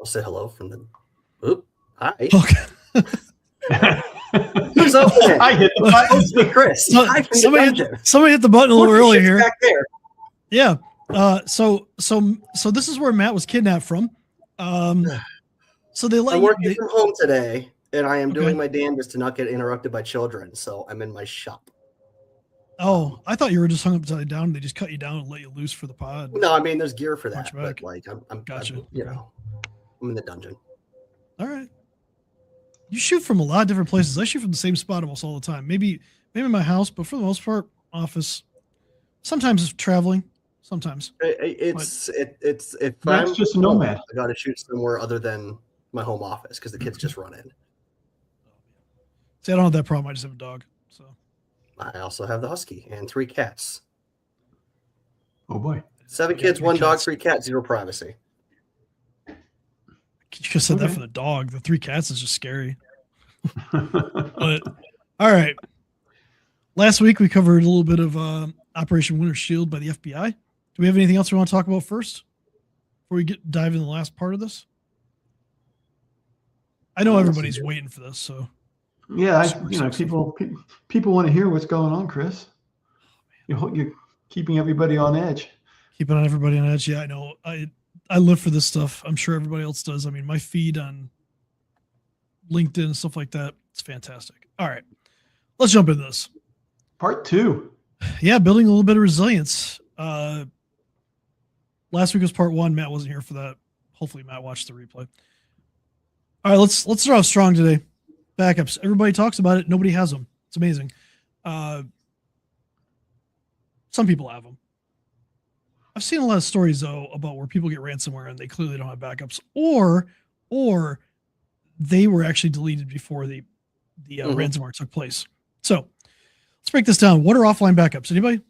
I'll say hello from the. Oop, hi. Okay. Who's opening? I hit the button. It's me, Chris. Hi from the dungeon. Somebody hit the button a little early here. Back there. Yeah. So this is where Matt was kidnapped from. So they let I'm you. working from home today, and I am doing my damnedest to not get interrupted by children. So I'm in my shop. Oh, I thought you were just hung upside down. They just cut you down and let you loose for the pod. No, I mean there's gear for that, Punch but like I'm Gotcha. I'm in the dungeon. All right. You shoot from a lot of different places. I shoot from the same spot almost all the time. Maybe my house, but for the most part, office. Sometimes it's traveling. Sometimes It's if That's I'm just a nomad. I got to shoot somewhere other than my home office because the kids just run in. See, I don't have that problem. I just have a dog. So I also have the husky and 3 cats. Oh boy, 7 kids, 1 dog, 3 cats, 0 privacy. You could have said that for the dog. The 3 cats is just scary. But all right. Last week we covered a little bit of Operation Winter Shield by the FBI. Do we have anything else we want to talk about first before we dive into the last part of this? I know everybody's waiting for this, so yeah, people want to hear what's going on, Chris. You're keeping everybody on edge. Keeping everybody on edge. Yeah, I know. I live for this stuff. I'm sure everybody else does. I mean, my feed on LinkedIn and stuff like that, it's fantastic. All right, let's jump into this. Part 2. Yeah, building a little bit of resilience. Last week was part 1. Matt wasn't here for that. Hopefully Matt watched the replay. All right, let's start off strong today. Backups. Everybody talks about it. Nobody has them. It's amazing. Some people have them. I've seen a lot of stories though about where people get ransomware and they clearly don't have backups, or they were actually deleted before the ransomware took place. So let's break this down. What are offline backups? Anybody?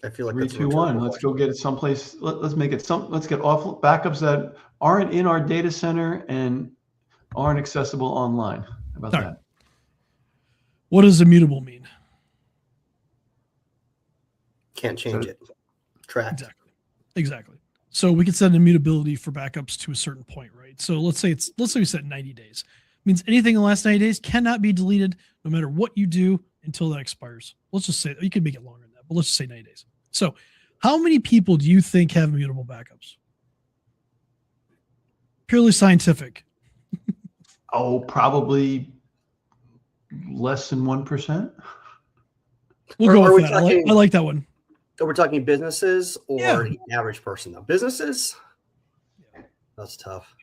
I feel like 3, 2, 1. Let's go get it someplace. Let's make it let's get off backups that aren't in our data center and aren't accessible online. How about that? Right. What does immutable mean? Can't change it. Tracked. Exactly. So we can set an immutability for backups to a certain point, right? So let's say we set 90 days. It means anything in the last 90 days cannot be deleted no matter what you do until that expires. Let's just say you could make it longer than that, but let's just say 90 days. So how many people do you think have immutable backups? Purely scientific. Oh, probably less than 1%. We'll go with that. I like that one. So we're talking businesses or the average person though? Businesses? Yeah. That's tough.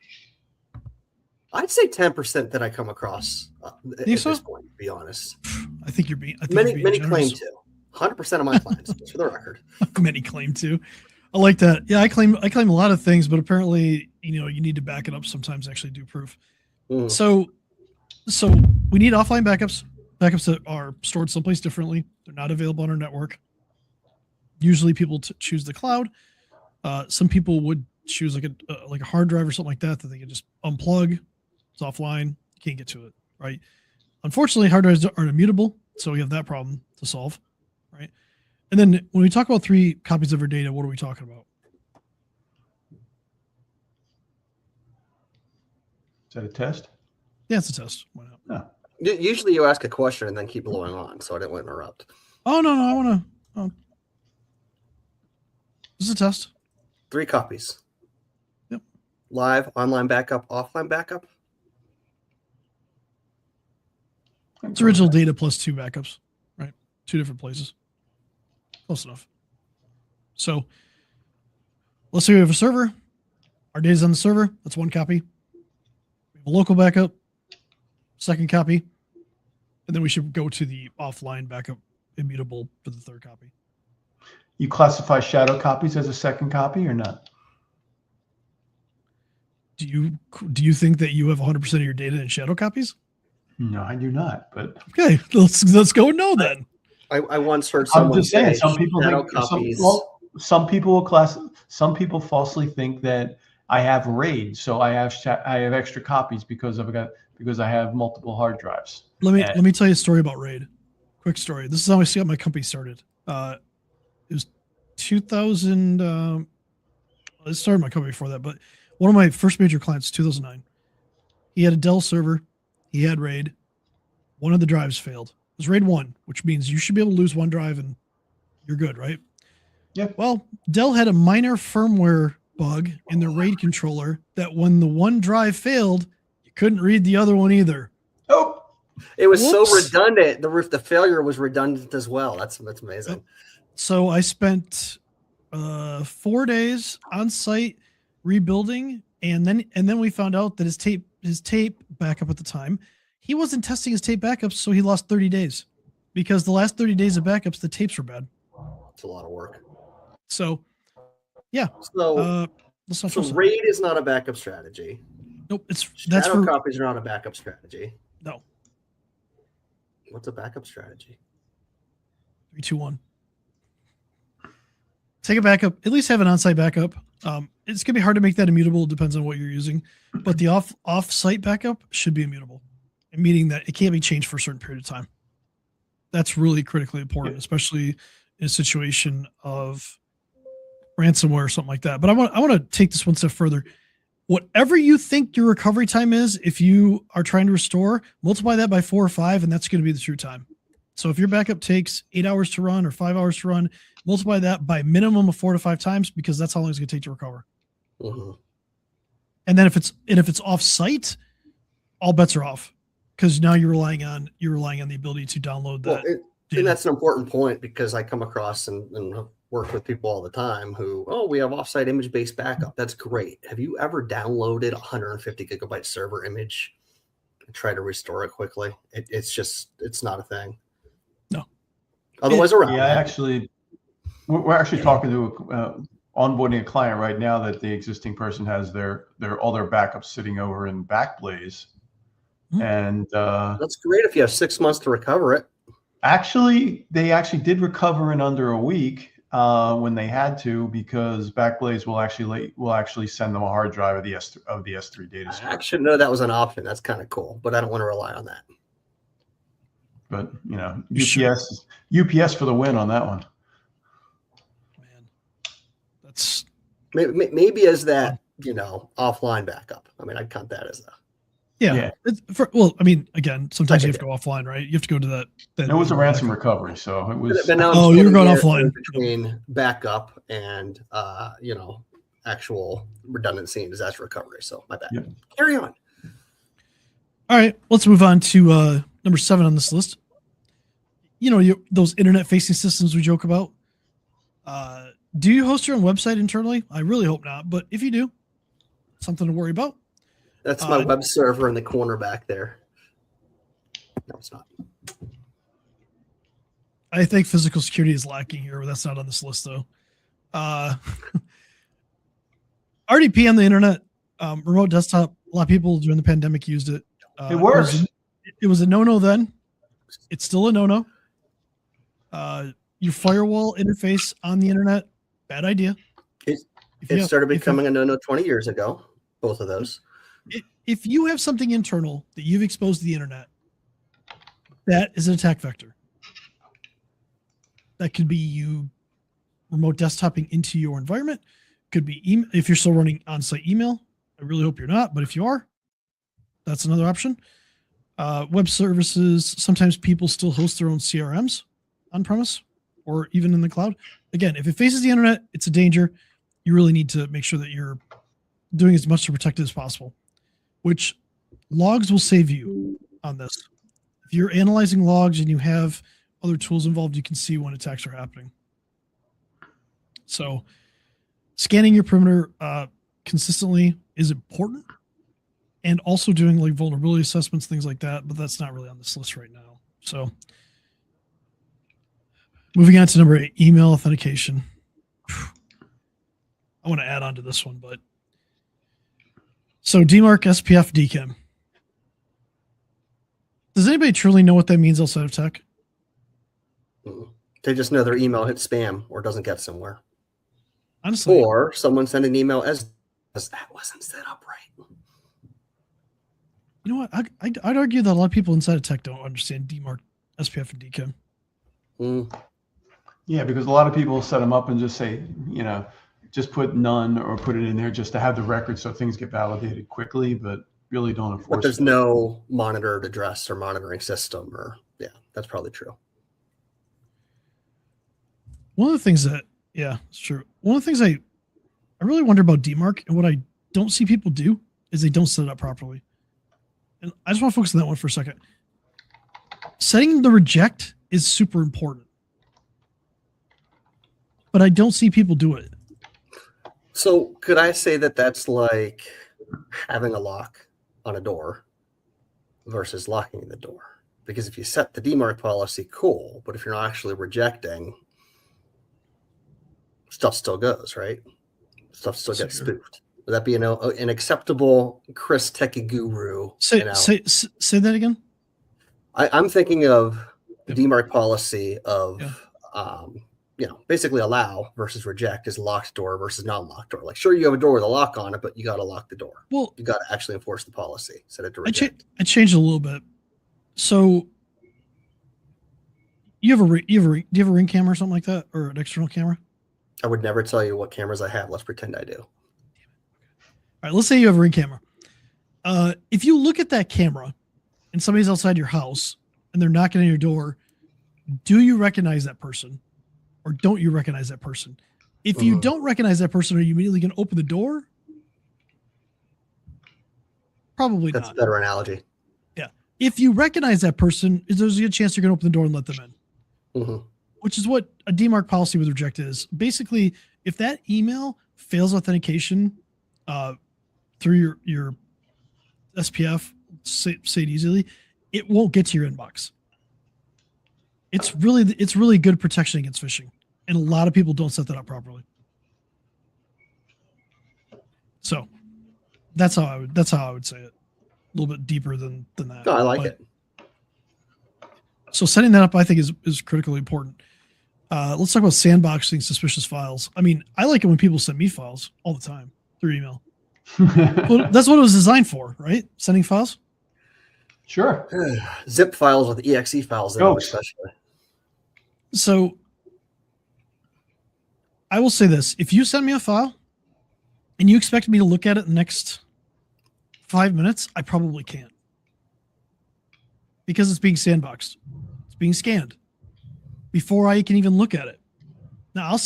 I'd say 10% that I come across at this point, to be honest. I think you're being many claim to. 100% of my clients, just for the record. Many claim to. I like that. Yeah, I claim a lot of things, but apparently, you need to back it up sometimes, actually do proof. So we need offline backups that are stored someplace differently. They're not available on our network. Usually people choose the cloud. Some people would choose like a hard drive or something like that they can just unplug. It's offline. You can't get to it, right? Unfortunately, hard drives aren't immutable, so we have that problem to solve, right? And then when we talk about 3 copies of our data, what are we talking about? Is that a test? Yeah, it's a test. Why not? No. Usually you ask a question and then keep blowing on, so I didn't want to interrupt. Oh, no, I want to... This is a test. 3 copies. Yep. Live, online backup, offline backup. It's original data plus 2 backups, right? 2 different places. Close enough. So let's say we have a server. Our data's on the server. That's 1 copy. We have a local backup, 2nd copy. And then we should go to the offline backup immutable for the 3rd copy. You classify shadow copies as a 2nd copy or not? Do you think that you have 100% of your data in shadow copies? No, I do not. But okay, let's go no then. I once heard someone I'm just saying say some people think some people falsely think that I have RAID, so I have extra copies because I have multiple hard drives. Let me tell you a story about RAID. Quick story. This is how I got my company started. It was 2000. I started my company before that, but One of my first major clients, 2009. He had a Dell server. He had RAID. One of the drives failed. It was RAID 1, which means you should be able to lose one drive and you're good, right? Yeah. Well, Dell had a minor firmware bug in the RAID controller that when the one drive failed, you couldn't read the other one either. Oh, it was so redundant. The failure was redundant as well. That's amazing. So I spent 4 days on site rebuilding, and then we found out that his tape backup at the time, he wasn't testing his tape backups, so he lost 30 days because the last 30 days of backups, the tapes were bad. It's a lot of work. So, yeah. So RAID is not a backup strategy. Nope. Shadow copies are not a backup strategy. No. What's a backup strategy? 3, 2, 1. Take a backup. At least have an on-site backup. It's gonna be hard to make that immutable. It depends on what you're using, but the off-site backup should be immutable, meaning that it can't be changed for a certain period of time. That's really critically important, especially in a situation of ransomware or something like that. But I want to take this one step further. Whatever you think your recovery time is, if you are trying to restore, multiply that by 4 or 5, and that's going to be the true time. So if your backup takes 8 hours to run or 5 hours to run, multiply that by minimum of 4 to 5 times, because that's how long it's going to take to recover. Mm-hmm. And then if it's off site, all bets are off, because now you're relying on the ability to download that. Well, and that's an important point, because I come across and work with people all the time who, we have offsite image-based backup. That's great. Have you ever downloaded a 150 gigabyte server image and try to restore it quickly? It's not a thing. No. Otherwise, we're actually talking to onboarding a client right now that the existing person has all their backups sitting over in Backblaze. Mm-hmm. And that's great if you have 6 months to recover it. Actually, they did recover in under a week when they had to, because Backblaze will actually send them a hard drive of the S3 data store. I actually know that was an option. That's kind of cool, but I don't want to rely on that. But UPS for the win on that one. Man, that's maybe as that offline backup. I mean, I'd count that as a. Yeah. Again, sometimes you have to go offline, right? You have to go to that. It was a ransom recovery, so it was. But now you were going offline between backup and actual redundancy and disaster recovery. So my bad. Yep. Carry on. All right, let's move on to number 7 on this list. Those internet-facing systems we joke about. Do you host your own website internally? I really hope not, but if you do, something to worry about. That's my web server in the corner back there. No, it's not. I think physical security is lacking here, but that's not on this list, though. RDP on the internet, remote desktop. A lot of people during the pandemic used it. It works. It was a no-no then. It's still a no-no. Your firewall interface on the internet, bad idea. It started becoming a no-no 20 years ago, both of those. If you have something internal that you've exposed to the internet, that is an attack vector. That could be you remote desktoping into your environment. Could be if you're still running on-site email. I really hope you're not, but if you are, that's another option. Web services. Sometimes people still host their own CRMs on-premise or even in the cloud. Again, if it faces the internet, it's a danger. You really need to make sure that you're doing as much to protect it as possible, which logs will save you on this. If you're analyzing logs and you have other tools involved, you can see when attacks are happening. So scanning your perimeter consistently is important, and also doing like vulnerability assessments, things like that, but that's not really on this list right now. So moving on to number 8, email authentication. I want to add on to this one, but so DMARC, SPF, DKIM. Does anybody truly know what that means outside of tech? They just know their email hit spam or doesn't get somewhere. Honestly. Or someone sent an email as that wasn't set up right. You know what? I'd argue that a lot of people inside of tech don't understand DMARC, SPF, and DKIM. Yeah, because a lot of people set them up and just say, just put none or put it in there just to have the record so things get validated quickly, but really don't enforce it. But there's no monitored address or monitoring system, or that's probably true. One of the things that, it's true. One of the things I really wonder about DMARC, and what I don't see people do, is they don't set it up properly. And I just want to focus on that one for a second. Setting the reject is super important, but I don't see people do it. So could I say that that's like having a lock on a door versus locking the door? Because if you set the DMARC policy, cool, but if you're not actually rejecting, stuff still goes, right? Stuff still gets spoofed. Would that be an acceptable Chris Techie Guru? Say that again. I'm thinking of the DMARC policy of basically allow versus reject is locked door versus non-locked door. Like, sure, you have a door with a lock on it, but you got to lock the door. Well, you got to actually enforce the policy. Set it to reject. I changed it a little bit. So, do you have a ring camera or something like that, or an external camera? I would never tell you what cameras I have. Let's pretend I do. All right, let's say you have a ring camera. If you look at that camera and somebody's outside your house and they're knocking on your door, do you recognize that person or don't you recognize that person? If you don't recognize that person, are you immediately going to open the door? Probably not. That's a better analogy. Yeah. If you recognize that person, there's a good chance you're going to open the door and let them in. Mm-hmm. Which is what a DMARC policy with reject is. Basically, if that email fails authentication through your SPF, say it easily, it won't get to your inbox. It's really good protection against phishing, and a lot of people don't set that up properly. So that's how I would say it. A little bit deeper than that. No, I like it. So setting that up, I think, is critically important. Let's talk about sandboxing suspicious files. I mean, I like it when people send me files all the time through email. Well, that's what it was designed for, right? Sending files. Sure. Zip files with exe files in them, especially. So I will say this: if you send me a file and you expect me to look at it in the next 5 minutes, I probably can't, because it's being sandboxed. It's being scanned before I can even look at it. Now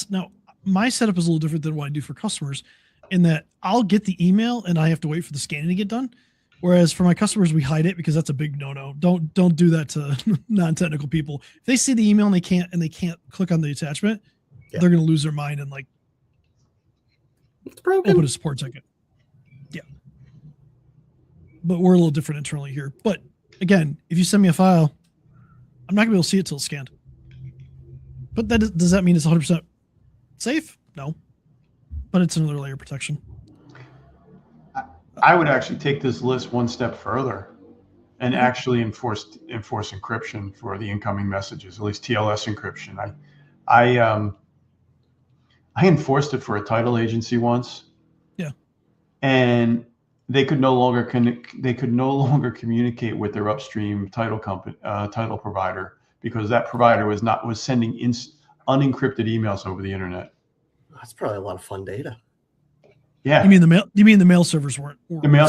my setup is a little different than what I do for customers, in that I'll get the email and I have to wait for the scanning to get done. Whereas for my customers, we hide it because that's a big no-no. Don't do that to non-technical people. If they see the email and they can't click on the attachment, they're going to lose their mind and it's broken. Open a support ticket. Yeah. But we're a little different internally here. But again, if you send me a file, I'm not going to be able to see it till it's scanned. But does that mean it's 100% safe? No. But it's another layer of protection. I would actually take this list one step further and actually enforce encryption for the incoming messages, at least TLS encryption. I enforced it for a title agency once. Yeah. And they could no longer communicate with their upstream title company, title provider, because that provider was sending unencrypted emails over the internet. That's probably a lot of fun data. Yeah. You mean the mail servers weren't the mail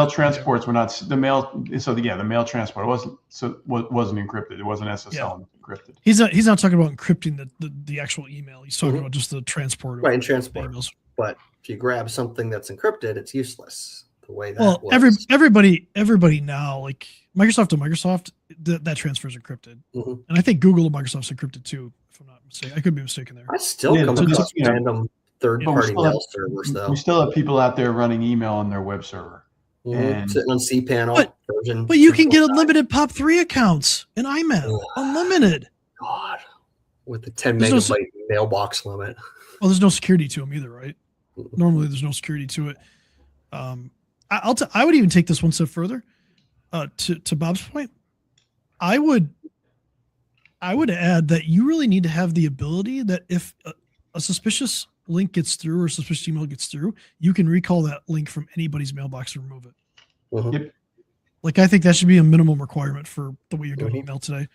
transports were not the mail. So the mail transport wasn't encrypted. It wasn't SSL encrypted. He's not talking about encrypting the actual email. He's talking about just the transport. Right, and transport. Emails. But if you grab something that's encrypted, it's useless. The way that was. everybody now, like Microsoft to Microsoft, that transfer is encrypted, and I think Google to Microsoft's encrypted too. If I'm not mistaken, I could be mistaken there. I still come across random third-party mail servers, though. We still have people out there running email on their web server. And sitting on cPanel version. But you can get unlimited POP3 accounts in IMAP. Unlimited. God. With the 10 megabyte mailbox limit. Well, there's no security to them either, right? Normally, there's no security to it. I would even take this one step further. To Bob's point, I would add that you really need to have the ability that if a suspicious link gets through or suspicious email gets through, you can recall that link from anybody's mailbox and remove it. Yep. Like, I think that should be a minimum requirement for the way you're doing email today.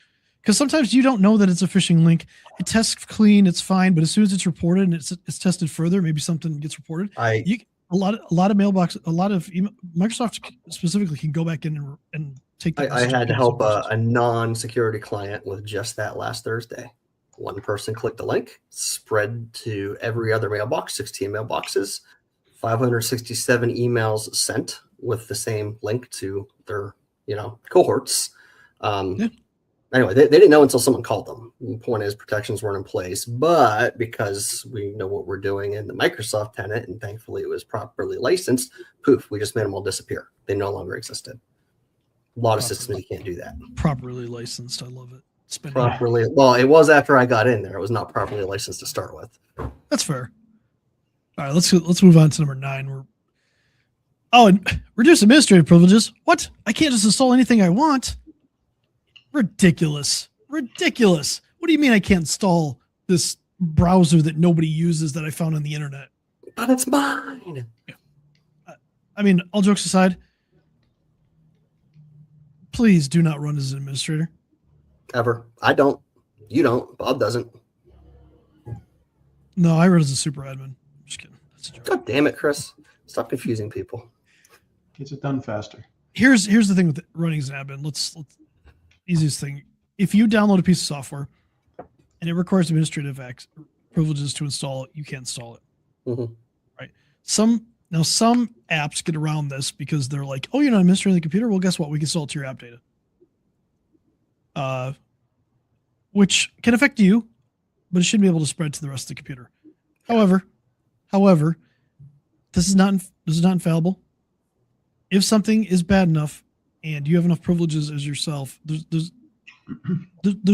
Because sometimes you don't know that it's a phishing link. It tests clean, it's fine, but as soon as it's reported and it's tested further, maybe something gets reported. A lot of mailbox, a lot of Microsoft specifically can go back in and take. I had to help a non-security client with just that last Thursday. One person clicked the link, spread to every other mailbox, 16 mailboxes, 567 emails sent with the same link to their cohorts. Anyway, they didn't know until someone called them. The point is, protections weren't in place, but because we know what we're doing in the Microsoft tenant, and thankfully it was properly licensed, poof, we just made them all disappear. They no longer existed. A lot of systems you can't do that. Properly licensed, I love it. Properly, well, it was after I got in there. It was not properly licensed to start with. That's fair. All right, let's move on to number 9. And reduce administrative privileges. What? I can't just install anything I want. Ridiculous. What do you mean I can't install this browser that nobody uses that I found on the internet? But it's mine. I mean, all jokes aside, please do not run as an administrator. Ever. I don't. You don't. Bob doesn't. No, I run as a super admin. I'm just kidding. That's a joke. God damn it, Chris. Stop confusing people. Gets it done faster. Here's the thing with running as an admin. Let's easiest thing. If you download a piece of software and it requires administrative privileges to install it, you can't install it. Mm-hmm. Right. Some apps get around this because they're like, oh, you're not administrating the computer? Well, guess what? We can install it to your app data. Which can affect you, but it shouldn't be able to spread to the rest of the computer. However, this is not infallible. If something is bad enough and you have enough privileges as yourself, there's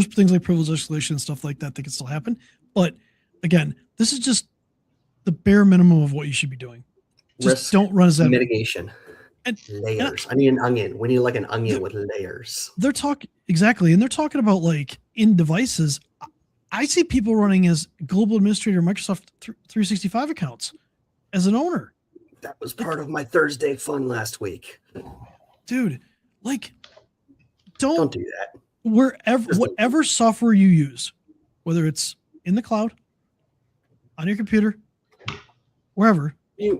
things like privilege escalation and stuff like that can still happen. But again, this is just the bare minimum of what you should be doing. Just don't run as that mitigation. And layers. I need an onion. We need like an onion with layers. They're talking about like in devices. I see people running as global administrator Microsoft 365 accounts as an owner. That was part of my Thursday fun last week. Dude, like don't do that. Whatever software you use, whether it's in the cloud, on your computer, wherever,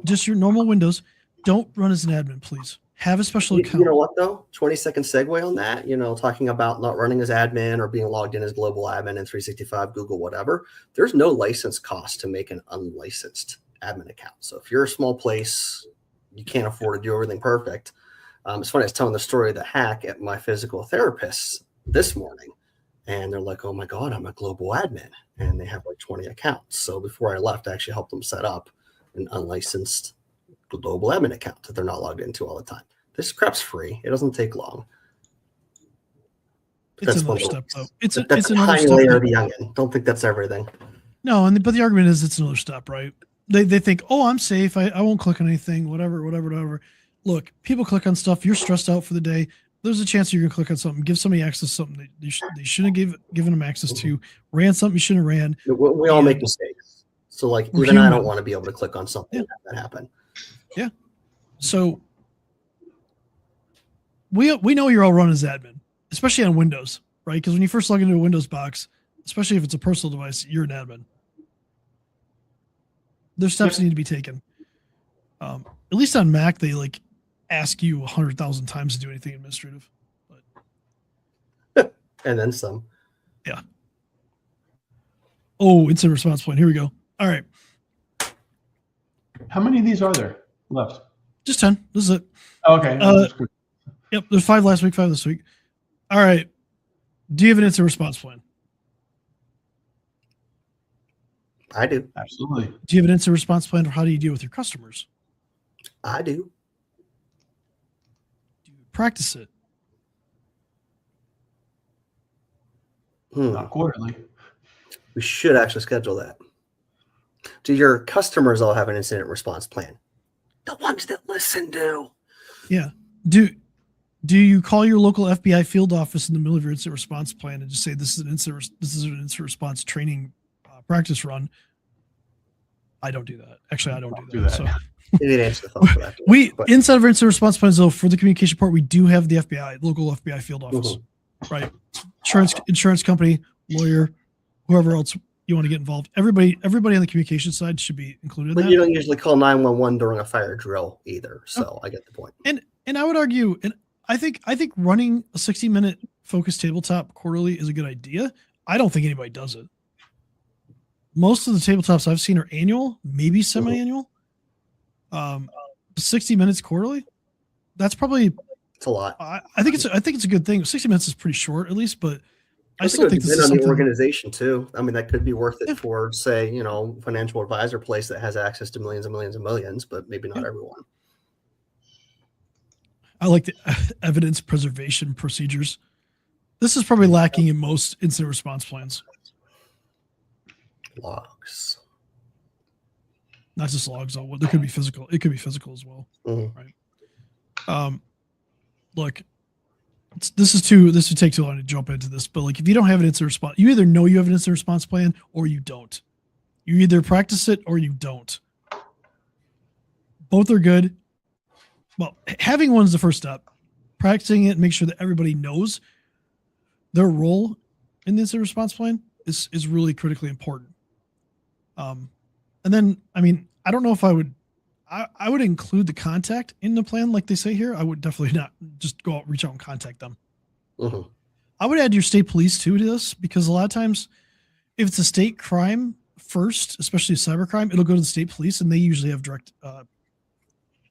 just your normal Windows, don't run as an admin, please. Have a special account. You know what, though? 20-second segue on that. Talking about not running as admin or being logged in as global admin in 365, Google, whatever. There's no license cost to make an unlicensed admin account. So if you're a small place, you can't afford to do everything perfect. It's funny. I was telling the story of the hack at my physical therapist this morning. And they're like, oh, my God, I'm a global admin. And they have like 20 accounts. So before I left, I actually helped them set up an unlicensed global admin account that they're not logged into all the time. This crap's free. It doesn't take long. It's another step, though. It's a tiny layer of the onion. Don't think that's everything. No, but the argument is it's another step, right? They think, oh, I'm safe. I won't click on anything, whatever. Look, people click on stuff. You're stressed out for the day. There's a chance you're going to click on something, give somebody access to something that they shouldn't have given them access to, ran something you shouldn't have ran. We all make mistakes. So, like, even I don't want to be able to click on something that happened. Yeah. So we know you're all run as admin, especially on Windows, right? Because when you first log into a Windows box, especially if it's a personal device, you're an admin. There's steps that need to be taken. At least on Mac, they like ask you 100,000 times to do anything administrative. But and then some. Yeah. Oh, incident response point. Here we go. All right. How many of these are there left? Just 10. This is it. Oh, okay. Yep. There's 5 last week, 5 this week. All right. Do you have an incident response plan? I do. Absolutely. Do you have an incident response plan, or how do you deal with your customers? I do. Do you practice it? Not quarterly. We should actually schedule that. Do your customers all have an incident response plan? The ones that listen do. Yeah. Do you call your local FBI field office in the middle of your incident response plan and just say this is an incident response training practice run? I don't do that. Actually, I don't do that. So you didn't answer the phone for that. Inside of our incident response plans, though, for the communication part, we do have the local FBI field office, right? insurance company, lawyer, whoever else you want to get involved. Everybody on the communication side should be included. But you don't usually call 911 during a fire drill either, so I get the point. And I would argue, and I think running a 60-minute focus tabletop quarterly is a good idea. I don't think anybody does it. Most of the tabletops I've seen are annual, maybe semi-annual. 60 minutes quarterly. That's probably it's a lot. I think it's a good thing. 60 minutes is pretty short, at least, but I still think this is on something. The organization too. I mean, that could be worth it for, say, financial advisor place that has access to millions and millions and millions, but maybe not everyone. I like the evidence preservation procedures. This is probably lacking in most incident response plans. Logs. Not just logs. There could be physical. It could be physical as well, right? Look, this would take too long to jump into this, but like if you don't have an incident response, you either know you have an incident response plan or you don't. You either practice it or you don't. Both are good. Well, having one is the first step. Practicing it, make sure that everybody knows their role in the incident response plan is really critically important. And then, I mean, I don't know if I would include the contact in the plan like they say here. I would definitely not just go out, reach out and contact them. I would add your state police too to this, because a lot of times if it's a state crime first, especially cybercrime, it'll go to the state police and they usually have direct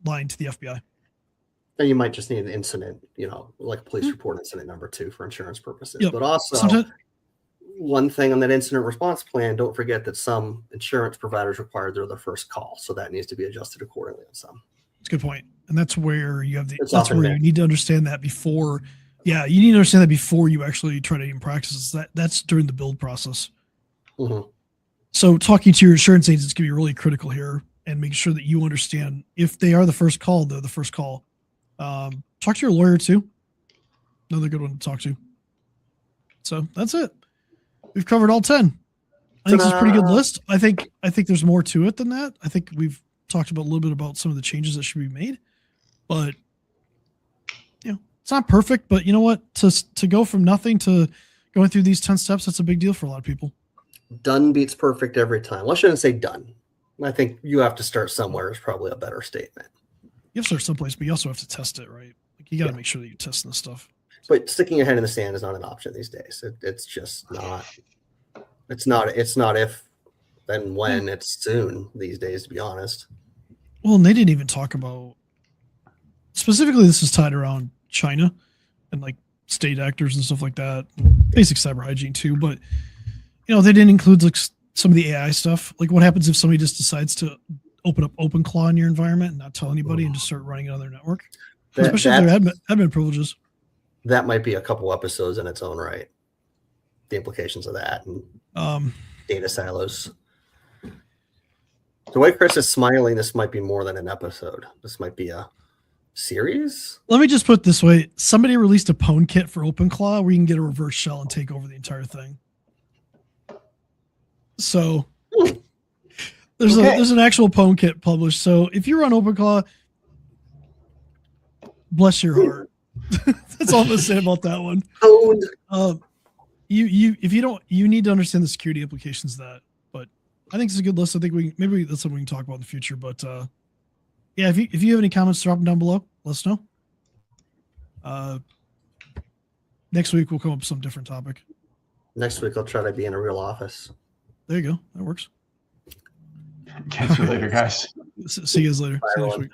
line to the FBI. And you might just need an incident, like a police report incident number 2 for insurance purposes. Yep. But also one thing on that incident response plan, don't forget that some insurance providers require they're the first call. So that needs to be adjusted accordingly on some. That's a good point. And that's where you have you need to understand that before. Yeah, you need to understand that before you actually try to even practice. That's during the build process. So talking to your insurance agents is going to be really critical here, and make sure that you understand if they are the first call, they're the first call. Talk to your lawyer too. Another good one to talk to. So that's it. We've covered all 10. I think this is a pretty good list. I think there's more to it than that. I think we've talked about a little bit about some of the changes that should be made, but it's not perfect, but you know what, to go from nothing to going through these 10 steps, that's a big deal for a lot of people. Done beats perfect every time. Well, I shouldn't say done. I think you have to start somewhere is probably a better statement. You have to start someplace, but you also have to test it, right? Like you got to make sure that you're testing this stuff. But sticking your head in the sand is not an option these days. It's just not. It's not if, then when. It's soon these days, to be honest. Well, and they didn't even talk about specifically. This is tied around China and like state actors and stuff like that. Basic cyber hygiene too, but they didn't include like some of the AI stuff. Like what happens if somebody just decides to open up OpenClaw in your environment and not tell anybody and just start running it on their network, especially if they're admin privileges. That might be a couple episodes in its own right. The implications of that and data silos. The way Chris is smiling, this might be more than an episode. This might be a series. Let me just put it this way. Somebody released a pwn kit for OpenClaw where you can get a reverse shell and take over the entire thing. So there's an actual pwn kit published. So if you run OpenClaw, bless your heart. That's all I'm gonna say about that one. You need to understand the security implications of that. But I think it's a good list. I think maybe that's something we can talk about in the future. But if you have any comments, drop them down below. Let us know. Next week we'll come up with some different topic. Next week I'll try to be in a real office. There you go. That works. Catch you later, guys. See you guys later. Bye, See you next week.